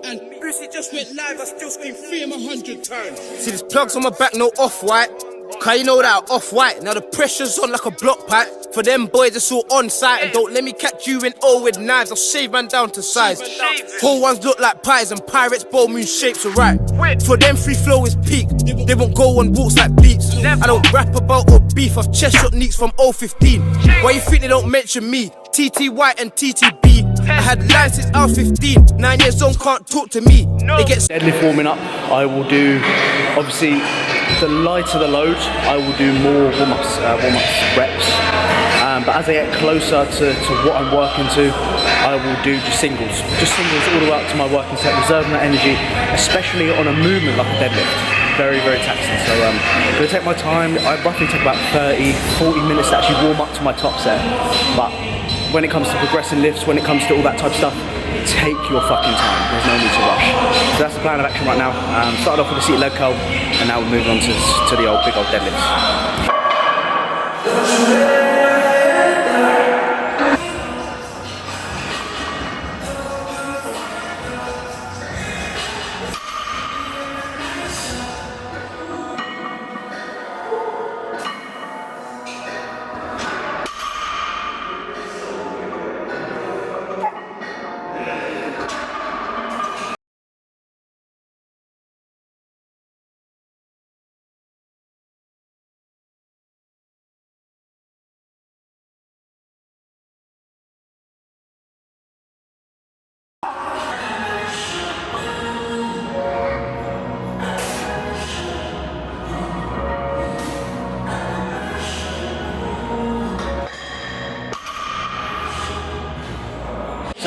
And Brucey just went live, I still scream free him 100 times. See these plugs on my back, no off-white. Cause you know that I'm off-white. Now the pressure's on like a block pipe. For them boys, it's all on site. And don't let me catch you in all with knives. I'll shave man down to size. Whole ones look like pies and pirates, bowl moon shapes are right. For them free flow is peak. They won't go on walks like bleeps. I don't rap about or beef. I've chest shot neeks from 015. Why you think they don't mention me? TTY and TTB. I had lines since I was 15. 9 years old can't talk to me. It gets deadlift warming up. I will do, obviously, the lighter the load, I will do more warm-ups reps. But as I get closer to what I'm working to, I will do just singles all the way up to my working set, reserving that energy, especially on a movement like a deadlift. Very, very taxing. So I'm going to take my time. I roughly take about 30-40 minutes to actually warm up to my top set. But when it comes to progressing lifts, when it comes to all that type of stuff, take your fucking time. There's no need to rush. So that's the plan of action right now. Started off with a seated leg curl, and now we're moving on to the big old deadlifts.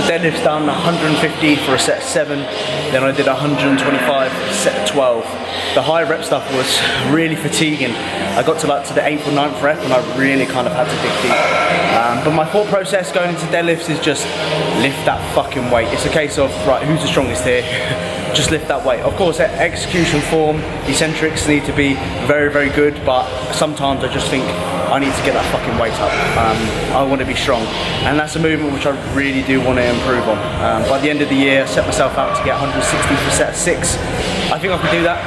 Deadlift's done 150 for a set of 7, then I did 125 for a set of 12. The high rep stuff was really fatiguing. I got to the 8th or 9th rep and I really kind of had to dig deep. But my thought process going into deadlifts is just lift that fucking weight. It's a case of, right, who's the strongest here? Just lift that weight. Of course, execution form, eccentrics need to be very, very good, but sometimes I just think I need to get that fucking weight up. I want to be strong, and that's a movement which I really do want to improve on. By the end of the year, I set myself out to get 160 for a set of 6. I think I can do that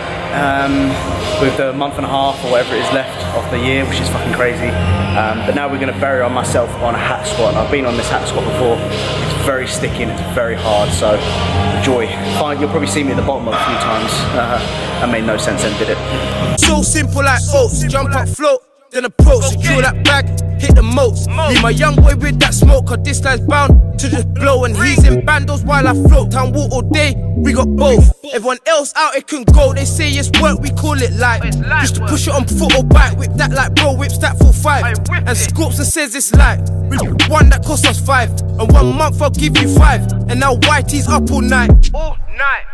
with the month and a half or whatever it is left of the year, which is fucking crazy. But now we're going to bury myself on a hack squat. I've been on this hack squat before. It's very sticky and it's very hard, so enjoy. Fine, you'll probably see me at the bottom a few times. That made no sense then, did it? so simple like oats. Jump up, float, then approach. Secure that bag, hit the moats. Leave my young boy with that smoke, cause this guy's bound to just blow. And he's in bandos while I float. Town walk all day, we got both. Everyone else out, it can go. They say it's work, we call it light. Used to push it on foot or bike. Whip that like bro, whips that for 5. And scopes and says it's light. One that cost us 5. And 1 month I'll give you 5. And now YT's up all night. All night.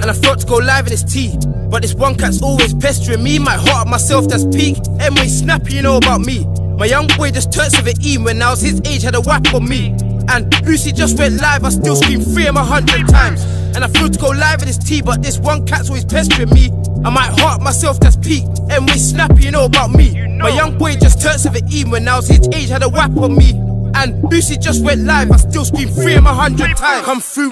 And I thought to go live in his tea, but this one cat's always pestering me. Might heart myself, that's peak. Emily snappy, you know about me. My young boy just turns 17 when I was his age, had a whap on me. And Lucy just went live, I still scream free him 100 times. And I flew to go live in his tea, but this one cat's always pestering me. I might heart myself, that's peak. Emily snappy, you know about me. My young boy just turned 17 when I was his age, had a whap on me. And Lucy just went live, I still scream free him 100 times. Come through.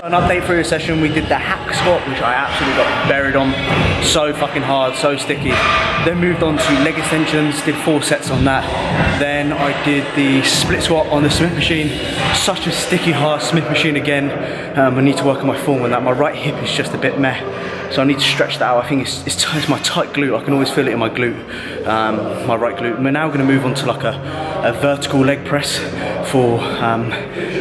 An update for your session, we did the hack squat, which I absolutely got buried on. So fucking hard, so sticky. Then moved on to leg extensions, did 4 sets on that. Then I did the split squat on the Smith machine. Such a sticky hard Smith machine again. I need to work on my form on that. My right hip is just a bit meh. So I need to stretch that out. I think it's my tight glute. I can always feel it in my glute, my right glute. We're now gonna move on to like a vertical leg press for,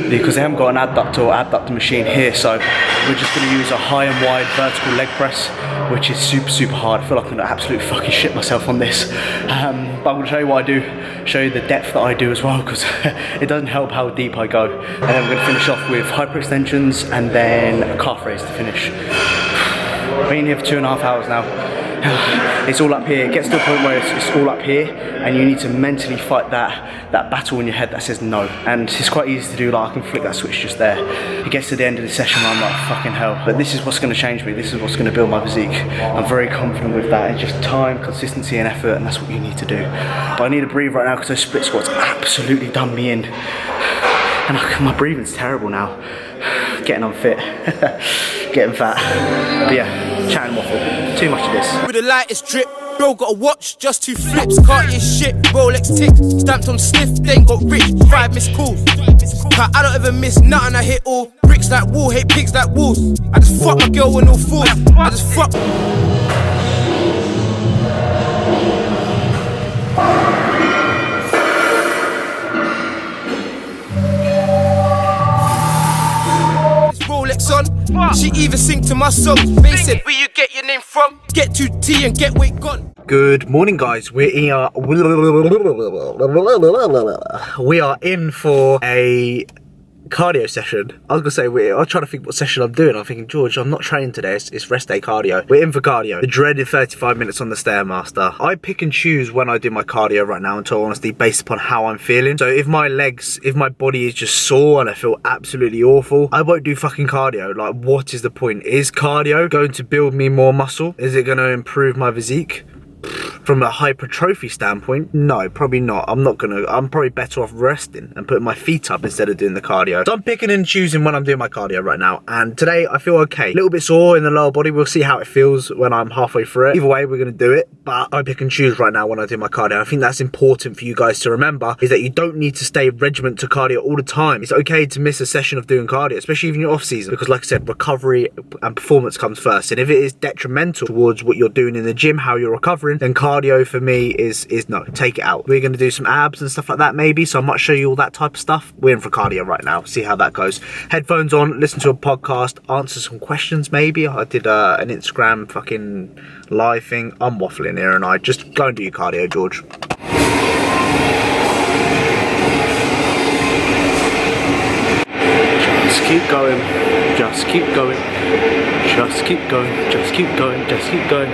because they haven't got an adductor or abductor machine here. So we're just gonna use a high and wide vertical leg press, which is super, super hard. I feel like I'm gonna absolutely fucking shit myself on this. But I'm gonna show you what I do, show you the depth that I do as well, because it doesn't help how deep I go. And then we're gonna finish off with hyperextensions and then a calf raise to finish. But been here for 2.5 hours now. It's all up here. It gets to a point where it's all up here, and you need to mentally fight that battle in your head that says no. And it's quite easy to do. Like, I can flick that switch just there. It gets to the end of the session where I'm like, fucking hell. But this is what's going to change me. This is what's going to build my physique. I'm very confident with that. It's just time, consistency, and effort, and that's what you need to do. But I need to breathe right now because those split squats absolutely done me in. And my breathing's terrible now. Getting unfit. Getting fat. But yeah, chatting waffle. Too much of this. With the lightest drip, bro got a watch, just 2 flips. Cartier shit, Rolex tick, stamped on sniff, then got rich. 5 missed calls. I don't ever miss nothing, I hit all. Bricks like wall, hate pigs like wolves. I just fuck my girl with no fools. I just fuck. Rolex on, she even sing to my song. They said, where you get your name from? Get 2T and get weight gone. Good morning, guys. We are in for a cardio session. I was gonna say I was trying to think what session I'm doing. I'm thinking, George, I'm not training today. It's rest day cardio. We're in for cardio. The dreaded 35 minutes on the Stairmaster. I pick and choose when I do my cardio right now, in total honesty, based upon how I'm feeling. So if my body is just sore and I feel absolutely awful, I won't do fucking cardio. Like, what is the point? Is cardio going to build me more muscle? Is it going to improve my physique? From a hypertrophy standpoint, no, probably not. I'm probably better off resting and putting my feet up instead of doing the cardio. So I'm picking and choosing when I'm doing my cardio right now. And today I feel okay. A little bit sore in the lower body. We'll see how it feels when I'm halfway through it. Either way, we're gonna do it. But I pick and choose right now when I do my cardio. I think that's important for you guys to remember, is that you don't need to stay regiment to cardio all the time. It's okay to miss a session of doing cardio, especially even your off season, because like I said, recovery and performance comes first. And if it is detrimental towards what you're doing in the gym, how you're recovering, then cardio for me is no, take it out. We're going to do some abs and stuff like that maybe, so I might show you all that type of stuff. We're in for cardio right now, see how that goes. Headphones on, listen to a podcast, answer some questions maybe. I did an Instagram fucking live thing. I'm waffling here, and I just go and do your cardio, George. Just keep going, just keep going, just keep going, just keep going, just keep going.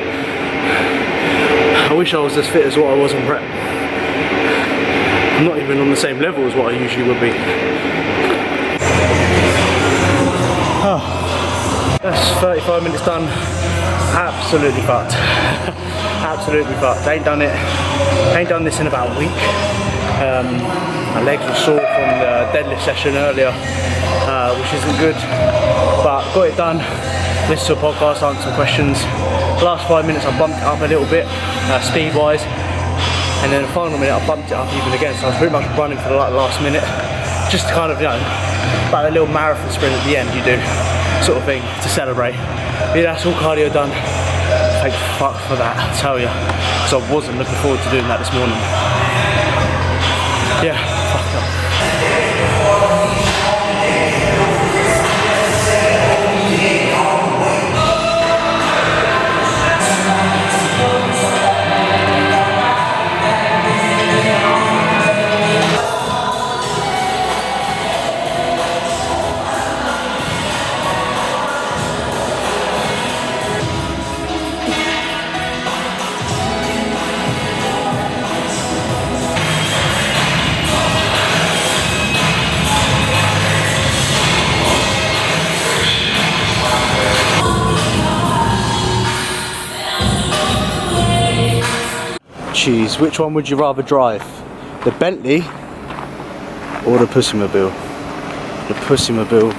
I wish I was as fit as what I was on prep. I'm not even on the same level as what I usually would be. That's 35 minutes done. Absolutely fucked. Absolutely fucked. Ain't done this in about a week. My legs were sore from the deadlift session earlier, which isn't good, but got it done. Listen to a podcast, answer some questions. The last 5 minutes I bumped it up a little bit, speed wise, and then the final minute I bumped it up even again, so I was pretty much running for the last minute, just to kind of, you know, like a little marathon sprint at the end you do, sort of thing, to celebrate. But yeah, that's all cardio done. Thank fuck for that, I tell you, because I wasn't looking forward to doing that this morning. Yeah, fucked up. Jeez, which one would you rather drive? The Bentley or the Pussymobile? The Pussymobile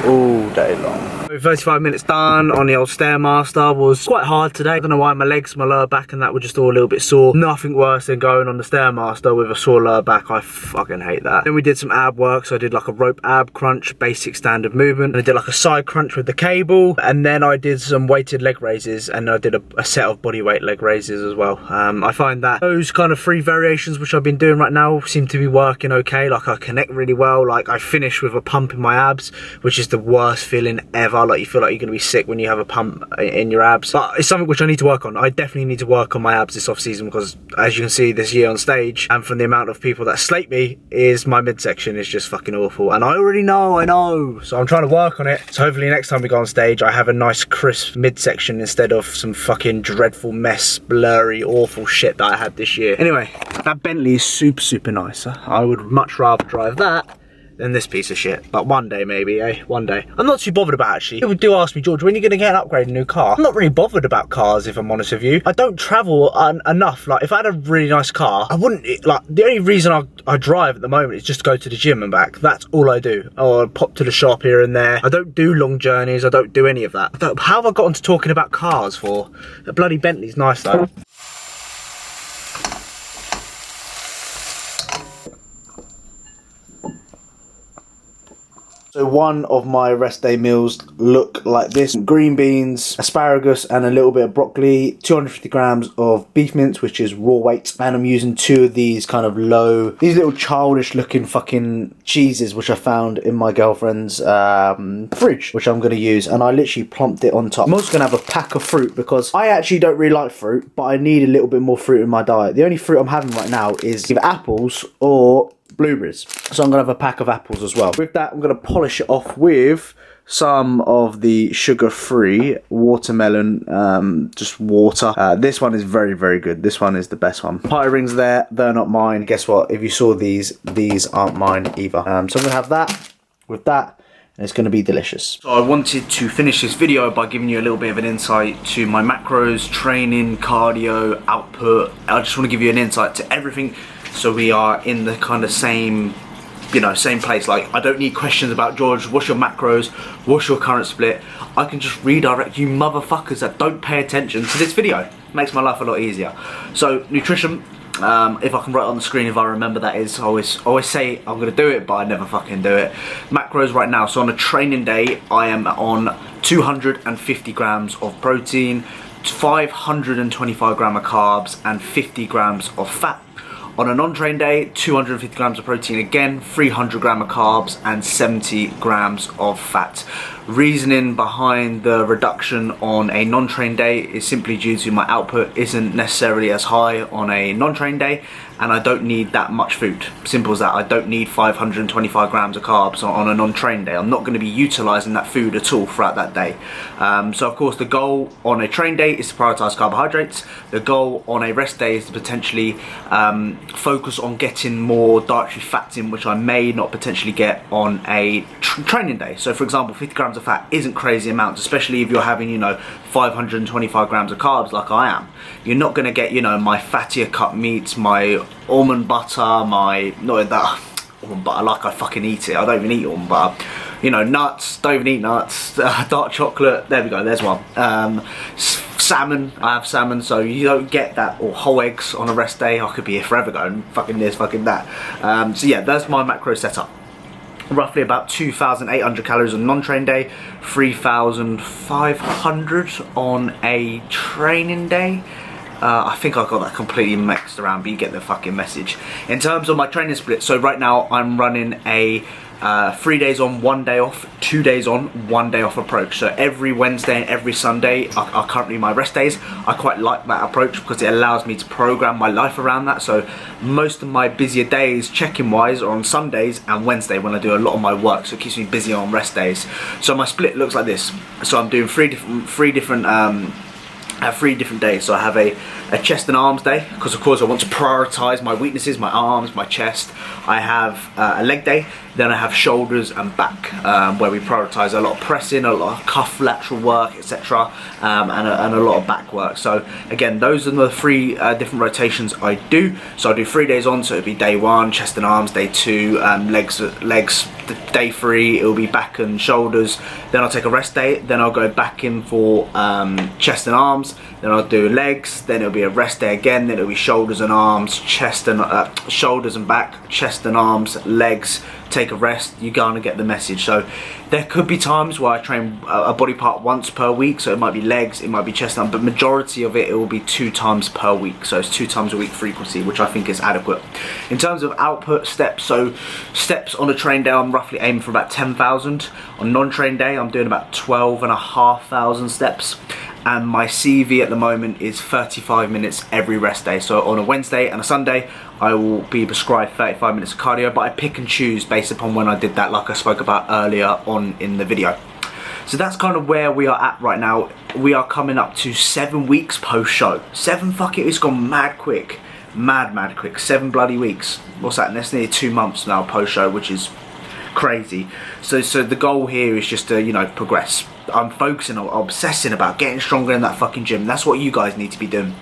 all day long. 35 minutes done on the old Stairmaster. Was quite hard today. I don't know why, my legs, my lower back and that were just all a little bit sore. Nothing worse than going on the Stairmaster with a sore lower back. I fucking hate that. Then we did some ab work, so I did like a rope ab crunch, basic standard movement, and I did like a side crunch with the cable, and then I did some weighted leg raises, and I did a set of body weight leg raises as well. I find that those kind of 3 variations which I've been doing right now seem to be working okay. Like, I connect really well. Like, I finish with a pump in my abs, which is the worst feeling ever. car, like you feel like you're going to be sick when you have a pump in your abs. But it's something which I need to work on. I definitely need to work on my abs this off season, because as you can see this year on stage, and from the amount of people that slate me, is my midsection is just fucking awful. And I already know, I know. So I'm trying to work on it. So hopefully next time we go on stage, I have a nice crisp midsection instead of some fucking dreadful mess, blurry, awful shit that I had this year. Anyway, that Bentley is super, super nice. I would much rather drive that than this piece of shit. But one day maybe, eh? One day. I'm not too bothered about it, actually. People do ask me, George, when are you going to get an upgraded new car? I'm not really bothered about cars, if I'm honest with you. I don't travel enough. Like, if I had a really nice car, I wouldn't, like, the only reason I drive at the moment is just to go to the gym and back. That's all I do. Or pop to the shop here and there. I don't do long journeys. I don't do any of that. How have I got into talking about cars for? The bloody Bentley's nice, though. So one of my rest day meals look like this: green beans, asparagus and a little bit of broccoli, 250 grams of beef mince, which is raw weight, and I'm using 2 of these kind of these little childish looking fucking cheeses which I found in my girlfriend's fridge, which I'm going to use, and I literally plumped it on top. I'm also going to have a pack of fruit because I actually don't really like fruit, but I need a little bit more fruit in my diet. The only fruit I'm having right now is either apples or blueberries, so I'm gonna have a pack of apples as well. With that, I'm gonna polish it off with some of the sugar-free watermelon, just water. This one is very, very good. This one is the best one. Party rings there, they're not mine. Guess what? If you saw these aren't mine either. So I'm gonna have that with that, and it's gonna be delicious. So I wanted to finish this video by giving you a little bit of an insight to my macros, training, cardio, output. I just wanna give you an insight to everything, so we are in the kind of same, you know, same place. Like, I don't need questions about, George, what's your macros, what's your current split. I can just redirect you motherfuckers that don't pay attention to this video. It makes my life a lot easier. So nutrition, if I can write on the screen, if I remember, that is, I always say I'm gonna do it, but I never fucking do it. Macros right now, so on a training day I am on 250 grams of protein, 525 grams of carbs and 50 grams of fat. On a non-train day, 250 grams of protein again, 300 grams of carbs and 70 grams of fat. Reasoning behind the reduction on a non-train day is simply due to my output isn't necessarily as high on a non-train day, and I don't need that much food. Simple as that. I don't need 525 grams of carbs on a non-train day. I'm not going to be utilising that food at all throughout that day. So of course the goal on a train day is to prioritise carbohydrates. The goal on a rest day is to potentially focus on getting more dietary fats in, which I may not potentially get on a training day. So for example, 50 grams of fat isn't crazy amounts, especially if you're having, you know, 525 grams of carbs like I am. You're not going to get, you know, my fattier cut meats, my almond butter, not that almond butter like I fucking eat it. I don't even eat almond butter. You know, nuts, don't even eat nuts. Dark chocolate, there we go, there's one. Salmon, I have salmon, so you don't get that, or whole eggs on a rest day. I could be here forever going fucking this, fucking that. So yeah, that's my macro setup. Roughly about 2,800 calories on non-train day, 3,500 on a training day. I think I got that completely mixed around, but you get the fucking message. In terms of my training split, so right now I'm running a 3 days on, 1 day off, 2 days on, 1 day off approach. So every Wednesday and every Sunday are currently my rest days. I quite like that approach because it allows me to program my life around that. So most of my busier days, check-in wise, are on Sundays and Wednesday when I do a lot of my work. So it keeps me busy on rest days. So my split looks like this. So I'm doing three different days. So I have a chest and arms day, because of course I want to prioritize my weaknesses, my arms, my chest. I have a leg day, then I have shoulders and back, where we prioritize a lot of pressing, a lot of cuff lateral work, etc., and a lot of back work. So again, those are the 3 different rotations I do. So I do 3 days on, so it'll be day 1 chest and arms, day 2 legs, day 3 it'll be back and shoulders. Then I'll take a rest day, then I'll go back in for chest and arms, arms, then I'll do legs, then it'll be a rest day again, then it'll be shoulders and arms, chest and shoulders and back, chest and arms, legs, take a rest. You're gonna get the message. So there could be times where I train a body part once per week, so it might be legs, it might be chest and arms, but majority of it will be 2 times per week, so it's 2 times a week frequency, which I think is adequate. In terms of output steps, so steps on a train day, I'm roughly aiming for about 10,000. On non-train day, I'm doing about 12,500 steps. And my CV at the moment is 35 minutes every rest day. So on a Wednesday and a Sunday, I will be prescribed 35 minutes of cardio, but I pick and choose based upon when I did that, like I spoke about earlier on in the video. So that's kind of where we are at right now. We are coming up to 7 weeks post-show. 7 fucking, it's gone mad quick. Mad quick. 7 bloody weeks. What's that? That's nearly 2 months now post-show, which is crazy. So the goal here is just to, you know, progress. I'm focusing on, obsessing about getting stronger in that fucking gym. That's what you guys need to be doing.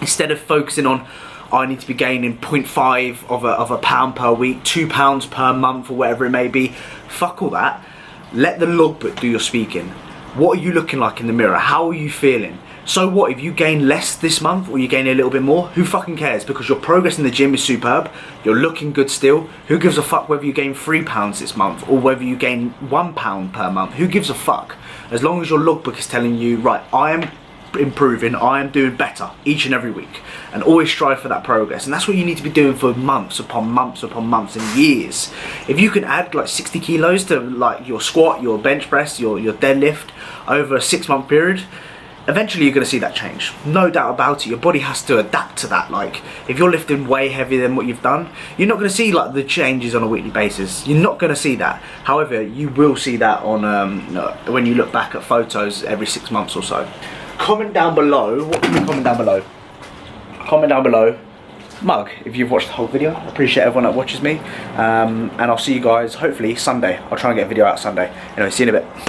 Instead of focusing on, I need to be gaining 0.5 of a pound per week, 2 pounds per month, or whatever it may be. Fuck all that. Let the logbook do your speaking. What are you looking like in the mirror? How are you feeling? So what if you gain less this month or you gain a little bit more? Who fucking cares? Because your progress in the gym is superb. You're looking good still. Who gives a fuck whether you gain 3 pounds this month or whether you gain 1 pound per month? Who gives a fuck? As long as your logbook is telling you, right, I am improving, I am doing better each and every week, and always strive for that progress. And that's what you need to be doing for months upon months upon months and years. If you can add like 60 kilos to like your squat, your bench press, your deadlift over a 6-month period, eventually you're going to see that change. No doubt about it. Your body has to adapt to that. Like if you're lifting way heavier than what you've done, you're not going to see like the changes on a weekly basis. You're not going to see that. However, you will see that on when you look back at photos every 6 months or so. Comment down below. What can you comment down below? Comment down below. Mug, if you've watched the whole video. I appreciate everyone that watches me. And I'll see you guys hopefully Sunday. I'll try and get a video out Sunday. Anyway, see you in a bit.